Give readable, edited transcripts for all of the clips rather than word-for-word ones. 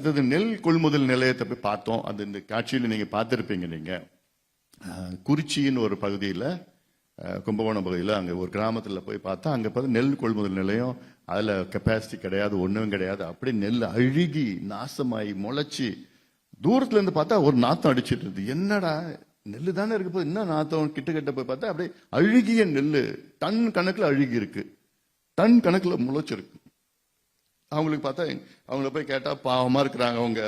அது நெல் கொள்முதல் நிலையத்தை போய் பார்த்தோம். அது இந்த காட்சியில் நீங்க பார்த்துருப்பீங்க. நீங்க குறிச்சின்னு ஒரு பகுதியில், கும்பகோணம் பகுதியில், அங்கே ஒரு கிராமத்தில் போய் பார்த்தா அங்கே பார்த்து நெல் கொள்முதல் நிலையம். அதில் கெப்பாசிட்டி கிடையாது, ஒன்றும் கிடையாது. அப்படி நெல் அழுகி நாசமாயி முளைச்சி தூரத்துல இருந்து பார்த்தா ஒரு நாத்தம் அடிச்சிட்டு இருந்து, என்னடா நெல்லு தானே இருக்கு போது என்ன நாத்தம், கிட்ட போய் பார்த்தா அப்படியே அழுகிய நெல் டன் கணக்கில் அழுகி இருக்கு, டன் கணக்கில் முளைச்சிருக்கு. அவங்களுக்கு பார்த்தா அவங்கள போய் கேட்டா பாவமா இருக்கிறாங்க. அவங்க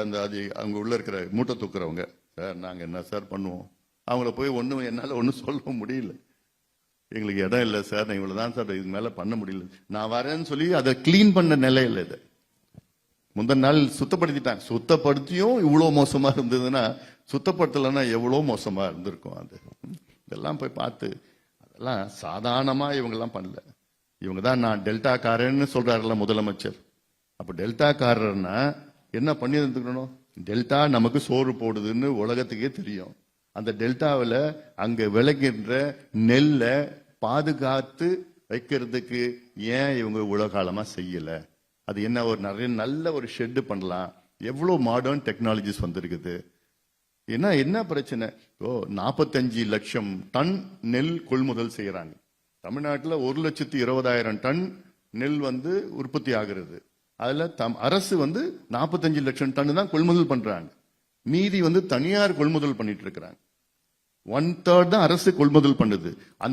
அவங்க உள்ள இருக்கிற மூட்டை தூக்குறவங்க, சார் நாங்க என்ன சார் பண்ணுவோம்? அவங்கள போய் என்னால ஒன்றும் சொல்ல முடியல. எங்களுக்கு இடம் இல்லை சார், நான் இவ்வளவுதான் சார், இது மேல பண்ண முடியல. நான் வரேன்னு சொல்லி அதை கிளீன் பண்ண நிலையில் இது முந்தின நாள் சுத்தப்படுத்திட்டாங்க. சுத்தப்படுத்தியும் இவ்வளவு மோசமா இருந்ததுன்னா சுத்தப்படுத்தலைன்னா எவ்வளவு மோசமா இருந்திருக்கும். அது இதெல்லாம் போய் பார்த்து அதெல்லாம் சாதாரணமா இவங்கெல்லாம் பண்ணல. இவங்க தான் நான் டெல்டா காரன்னு சொல்றாருல முதலமைச்சர். அப்ப டெல்டா காரர்னா என்ன பண்ணி இருந்துக்கணும்? டெல்டா நமக்கு சோறு போடுதுன்னு உலகத்துக்கே தெரியும். அந்த டெல்டாவில் அங்க விளைகின்ற நெல்லை பாதுகாத்து வைக்கிறதுக்கு ஏன் இவங்க இவ்வளவு காலமா செய்யல? அது என்ன ஒரு நிறைய நல்ல ஒரு ஷெட் பண்ணலாம். எவ்வளவு மாடர்ன் டெக்னாலஜிஸ் வந்திருக்குது. ஏன்னா என்ன பிரச்சனை? 45 லட்சம் டன் நெல் கொள்முதல் செய்யறாங்க. தமிழ்நாட்டில் 1,20,000 டன் நெல் உற்பத்தி ஆகிறது. அதுல அரசு 45 லட்சம் டன் தான் கொள்முதல் பண்றாங்க. மீதி தனியார் கொள்முதல் பண்ணிட்டு இருக்கிறாங்க. 1/3 தான் அரசு கொள்முதல் பண்ணுது.